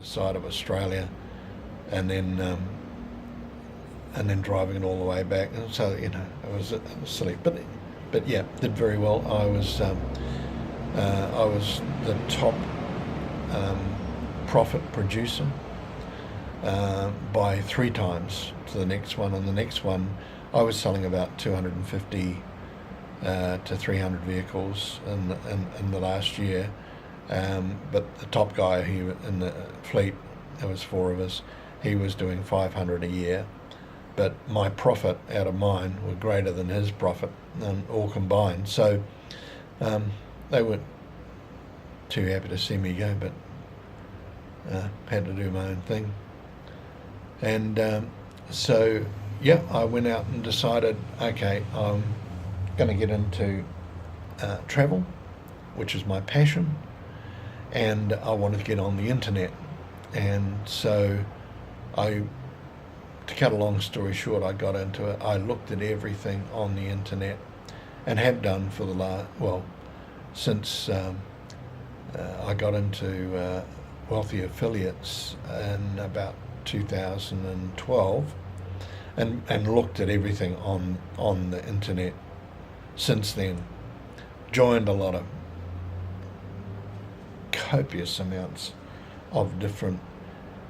side of Australia, and then driving it all the way back. And so it was silly, but yeah, did very well. I was the top profit producer by 3 times to the next one. And the next one, I was selling about 250 to 300 vehicles in the last year. But the top guy in the fleet, there was 4 of us, he was doing 500 a year. But my profit out of mine were greater than his profit, all combined. So they weren't too happy to see me go, but had to do my own thing. And so, yeah, I went out and decided, okay, I'm going to get into travel, which is my passion, and I wanted to get on the internet. And so to cut a long story short, I got into it. I looked at everything on the internet, and have done for since I got into Wealthy Affiliates in about 2012, and looked at everything on the internet since then. Joined a lot of copious amounts of different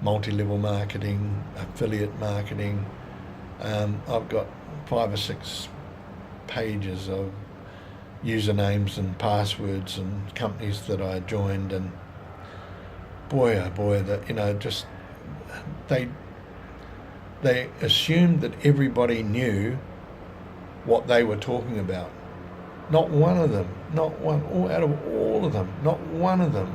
multi-level marketing, affiliate marketing. I've got 5 or 6 pages of usernames and passwords and companies that I joined, and boy oh boy, that just they assumed that everybody knew what they were talking about. Not one of them, out of all of them, not one of them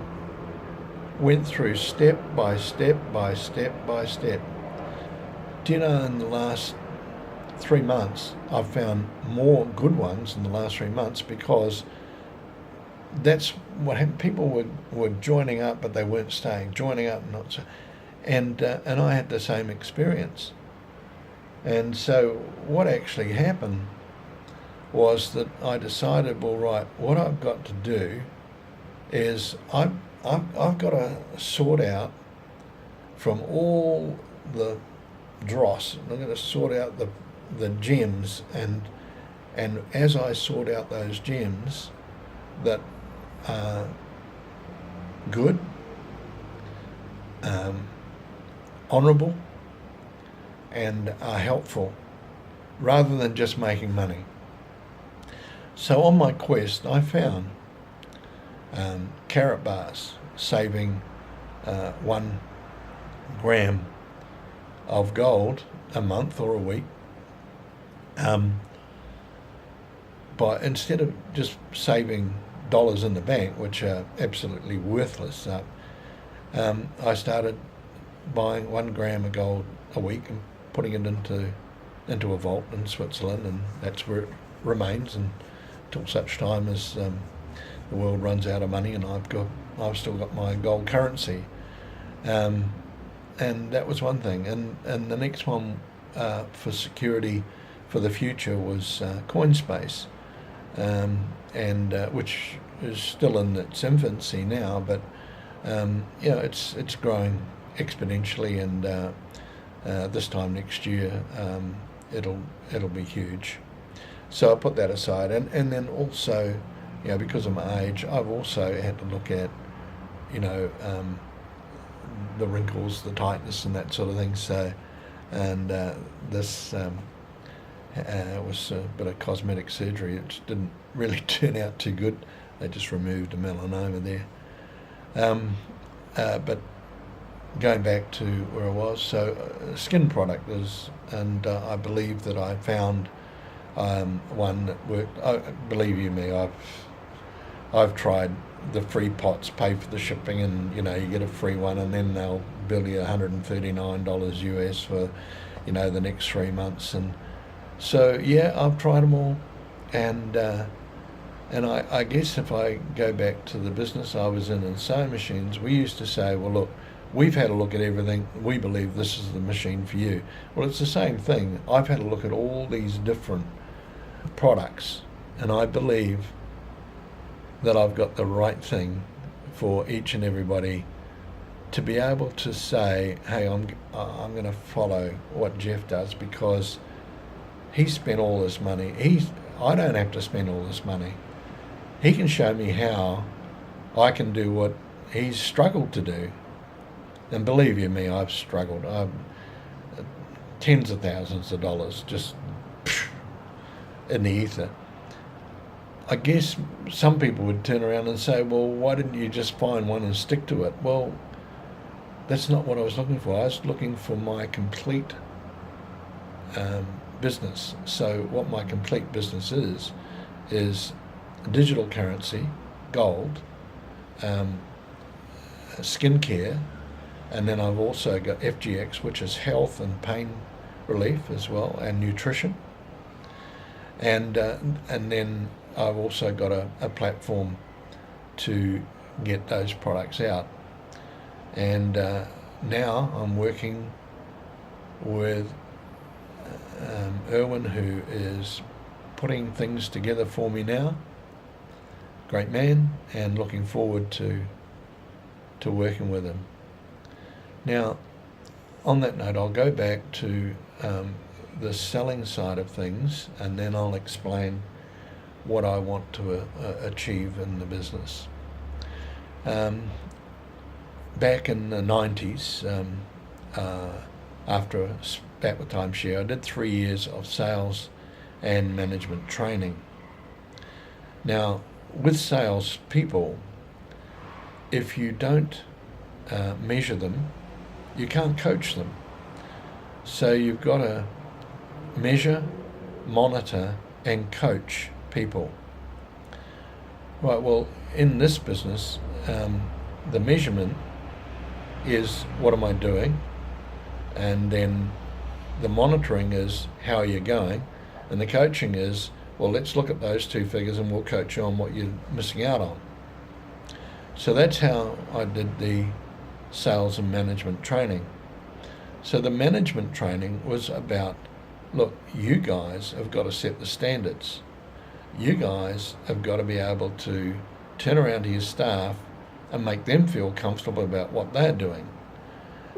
went through step by step by step by step. Do you know, in the last 3 months, I've found more good ones in the last 3 months, because that's what happened. People were joining up, but they weren't staying. Joining up, and not so. And I had the same experience. And so what actually happened was that I decided, well, right, what I've got to do is I've got to sort out from all the dross. I'm going to sort out the gems, and as I sort out those gems that are good, honourable, and are helpful, rather than just making money. So on my quest, I found carrot bars saving 1 gram of gold a month or a week, but instead of just saving dollars in the bank, which are absolutely worthless, I started buying 1 gram of gold a week and putting it into a vault in Switzerland, and that's where it remains until such time as the world runs out of money, and I've still got my gold currency. And that was one thing, and the next one for security for the future was CoinSpace, and which is still in its infancy now, but it's growing exponentially, and this time next year it'll be huge. So I put that aside, and then also, because of my age, I've also had to look at the wrinkles, the tightness, and that sort of thing. So, and this was a bit of cosmetic surgery. It didn't really turn out too good. They just removed a melanoma there. But going back to where I was, so skin product is, and I believe that I found one that worked. Believe you me, I've tried the free pots, pay for the shipping, and you get a free one, and then they'll bill you $139 US for the next 3 months. And so yeah, I've tried them all, and I guess if I go back to the business I was in sewing machines, we used to say, well, look, we've had a look at everything, we believe this is the machine for you. Well, it's the same thing. I've had a look at all these different products, and I believe that I've got the right thing for each and everybody to be able to say, hey, I'm going to follow what Jeff does because he spent all this money. I don't have to spend all this money. He can show me how I can do what he's struggled to do. And believe you me, I've struggled. I've tens of thousands of dollars just in the ether. I guess some people would turn around and say, well, why didn't you just find one and stick to it? Well, that's not what I was looking for. I was looking for my complete business. So what my complete business is digital currency, gold, skincare, and then I've also got FGX, which is health and pain relief as well, and nutrition. And then I've also got a platform to get those products out. And now I'm working with Erwin, who is putting things together for me now. Great man, and looking forward to working with him. Now, on that note, I'll go back to the selling side of things, and then I'll explain what I want to achieve in the business. Back in the 90s, after a spat with timeshare, I did 3 years of sales and management training. Now, with sales people, if you don't measure them, you can't coach them. So you've got to measure, monitor, and coach people. Right, well, in this business, the measurement is what am I doing, and then the monitoring is how are you going, and the coaching is, well, let's look at those two figures and we'll coach you on what you're missing out on. So that's how I did the sales and management training. So the management training was about, look, you guys have got to set the standards. You guys have got to be able to turn around to your staff and make them feel comfortable about what they're doing.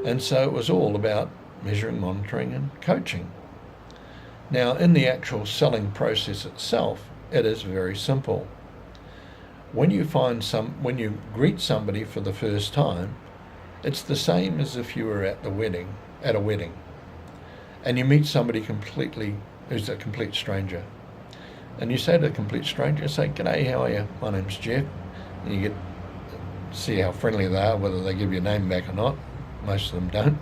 And so it was all about measuring, monitoring, and coaching. Now, in the actual selling process itself, it is very simple. When you greet somebody for the first time, it's the same as if you were at a wedding, and you meet somebody who's a complete stranger. And you say to a complete stranger, say, "G'day, how are you? My name's Jeff." And you see how friendly they are, whether they give your name back or not. Most of them don't.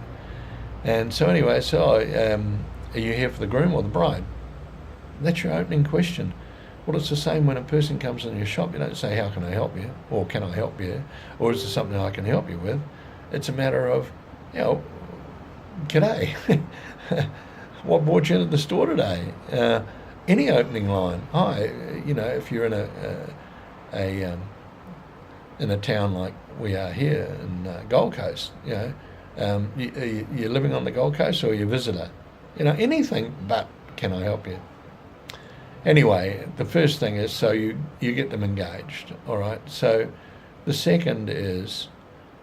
And so anyway, are you here for the groom or the bride? That's your opening question. Well, it's the same when a person comes in your shop. You don't say, "How can I help you?" or "Can I help you?" or "Is there something I can help you with?" It's a matter of, "G'day, what brought you into the store today?" Any opening line. Hi, if you're in a town like we are here in Gold Coast, you're living on the Gold Coast or you're a visitor. Anything but "Can I help you?" Anyway, the first thing is, so you get them engaged, all right? So the second is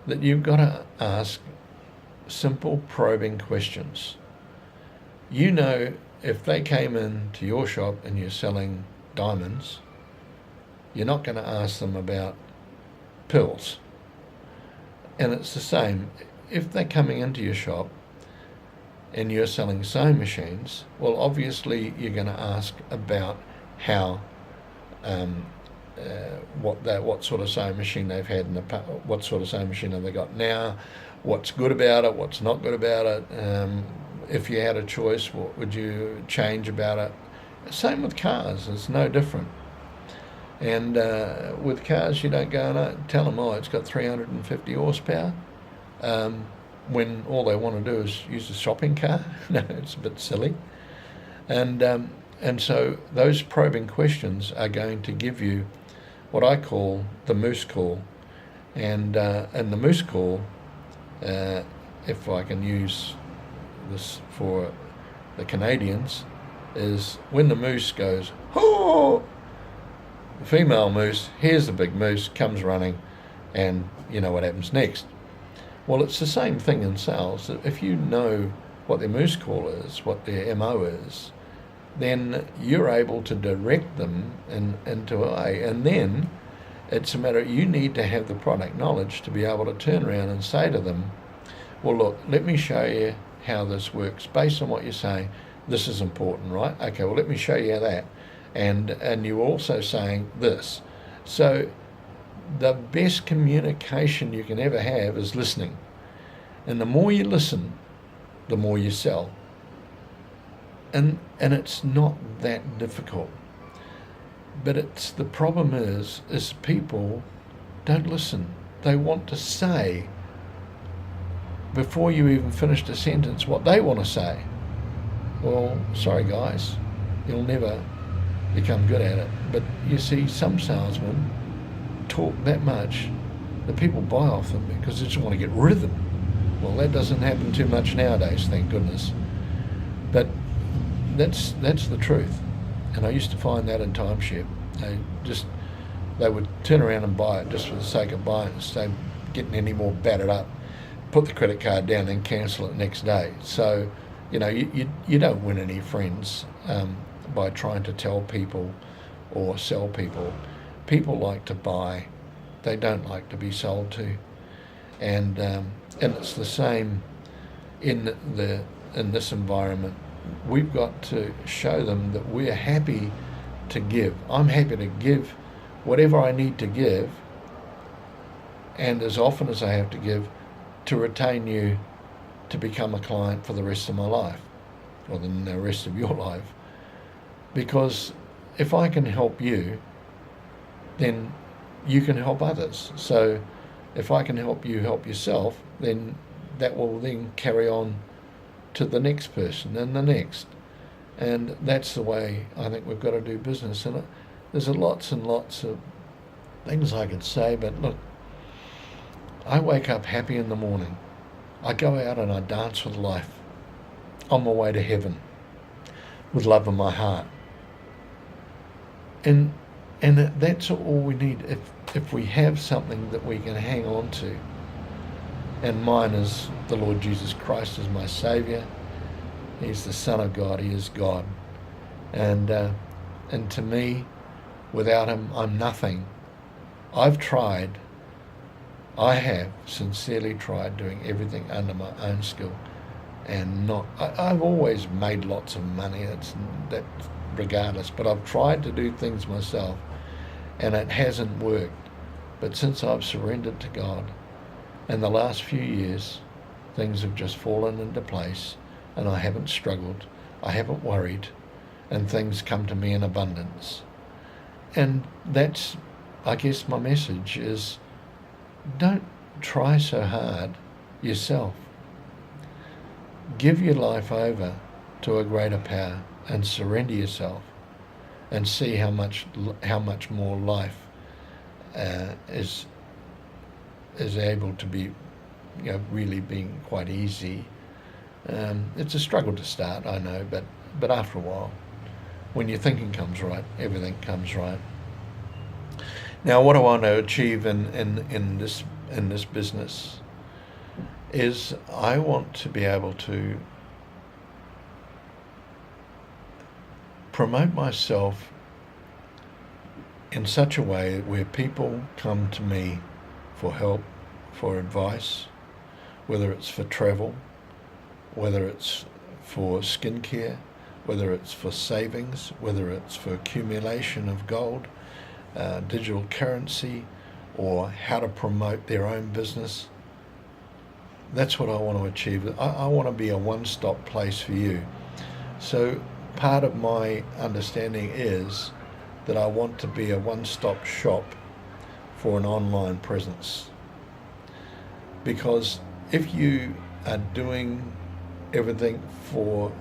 that you've got to ask simple probing questions. If they came into your shop and you're selling diamonds, you're not going to ask them about pills. And it's the same. If they're coming into your shop and you're selling sewing machines, well, obviously you're going to ask about how, what sort of sewing machine they've had in the past, what sort of sewing machine have they got now, what's good about it, what's not good about it. If you had a choice, what would you change about it? Same with cars, it's no different. And with cars, you don't go and tell them, it's got 350 horsepower. When all they want to do is use a shopping car. No, it's a bit silly. And so those probing questions are going to give you what I call the moose call. And the moose call, if I can use this for the Canadians, is when the moose goes, "Oh!" The female moose hears the big moose, comes running, and you know what happens next. Well, it's the same thing in sales. If you know what their moose call is, what their MO is, then you're able to direct them into a way. And then it's a matter, you need to have the product knowledge to be able to turn around and say to them, well, look, let me show you how this works. Based on what you're saying, this is important, right? Okay, well, let me show you that. And you're also saying this. So the best communication you can ever have is listening. And the more you listen, the more you sell. And it's not that difficult. But it's the problem is people don't listen. They want to say, before you even finished a sentence, what they want to say. Well, sorry guys, you'll never become good at it. But you see, some salesmen talk that much that people buy off them because they just want to get rid of them. Well, that doesn't happen too much nowadays, thank goodness. But that's the truth. And I used to find that in timeshare. They would turn around and buy it just for the sake of buying it instead of getting any more battered up, put the credit card down and cancel it next day. So, you don't win any friends by trying to tell people or sell people. People like to buy. They don't like to be sold to. And it's the same in this environment. We've got to show them that we're happy to give. I'm happy to give whatever I need to give, and as often as I have to give, to retain you to become a client for the rest of my life, or the rest of your life. Because if I can help you, then you can help others. So if I can help you help yourself, then that will then carry on to the next person and the next. And that's the way I think we've got to do business. And there's lots and lots of things I could say, but look, I wake up happy in the morning. I go out and I dance with life on my way to heaven with love in my heart. And that's all we need. If we have something that we can hang on to, and mine is the Lord Jesus Christ as my Saviour. He's the Son of God. He is God. And to me, without Him, I'm nothing. I have sincerely tried doing everything under my own skill, and I've always made lots of money. That regardless, but I've tried to do things myself, and it hasn't worked. But since I've surrendered to God, in the last few years, things have just fallen into place, and I haven't struggled, I haven't worried, and things come to me in abundance. And that's, I guess, my message is, don't try so hard yourself. Give your life over to a greater power and surrender yourself, and see how much more life is able to be, really being quite easy. It's a struggle to start, I know, but after a while, when your thinking comes right, everything comes right. Now, what I want to achieve in this business is I want to be able to promote myself in such a way where people come to me for help, for advice, whether it's for travel, whether it's for skincare, whether it's for savings, whether it's for accumulation of gold, digital currency, or how to promote their own business. That's what I want to achieve. I want to be a one-stop place for you. So part of my understanding is that I want to be a one-stop shop for an online presence. Because if you are doing everything for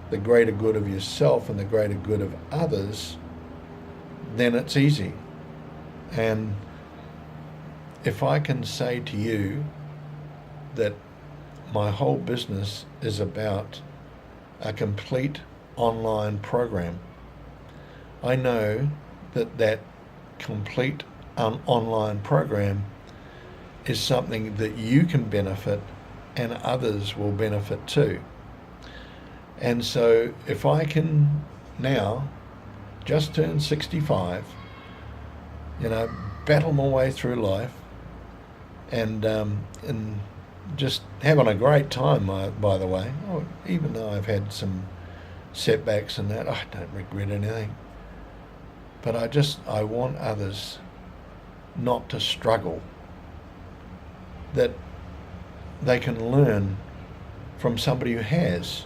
the greater good of yourself and the greater good of others, then it's easy. And if I can say to you that my whole business is about a complete online program, I know that complete online program is something that you can benefit and others will benefit too. And so if I can now just turn 65, battle my way through life and just having a great time, by the way. Even though I've had some setbacks and that, I don't regret anything. But I want others not to struggle, that they can learn from somebody who has.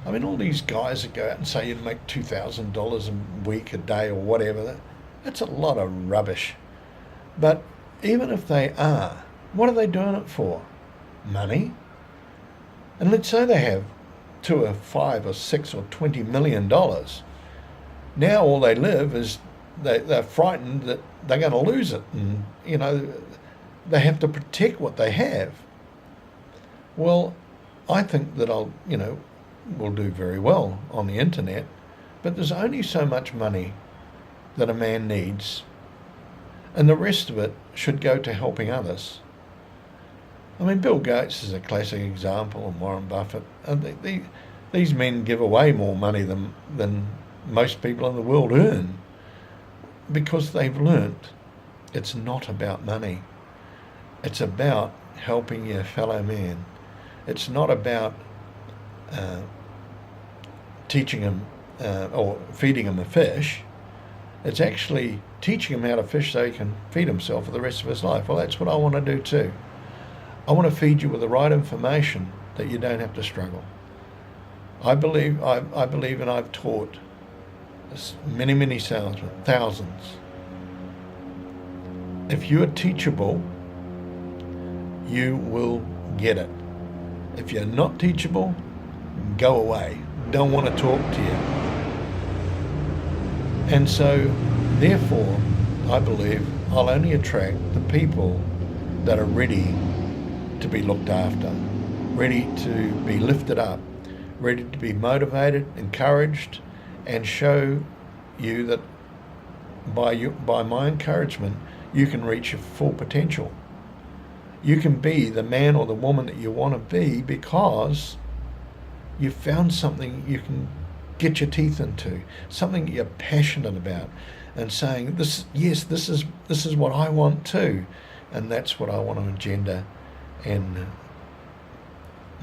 I mean, all these guys that go out and say you make $2,000 a week, a day, or whatever, that's a lot of rubbish. But even if they are, what are they doing it for? Money? And let's say they have $2 or $5 or $6 or $20 million. Now all they live is they're frightened that they're going to lose it, and they have to protect what they have. Well, I think that we'll do very well on the internet, but there's only so much money that a man needs, and the rest of it should go to helping others. I mean, Bill Gates is a classic example, and Warren Buffett. And these men give away more money than most people in the world earn, because they've learnt it's not about money. It's about helping your fellow man. It's not about teaching him or feeding him a fish. It's actually teaching him how to fish so he can feed himself for the rest of his life. Well, that's what I want to do too. I want to feed you with the right information that you don't have to struggle. I believe, and I've taught many salesmen, thousands. If you are teachable, you will get it. If you're not teachable, go away. Don't want to talk to you. And so, therefore, I believe I'll only attract the people that are ready to be looked after, ready to be lifted up, ready to be motivated, encouraged, and show you that by my encouragement, you can reach your full potential. You can be the man or the woman that you want to be because you've found something you can get your teeth into, something you're passionate about, and saying, this is what I want too, and that's what I want to engender in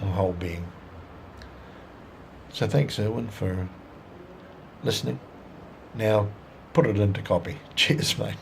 my whole being. So thanks, Erwin, for listening. Now put it into copy. Cheers, mate.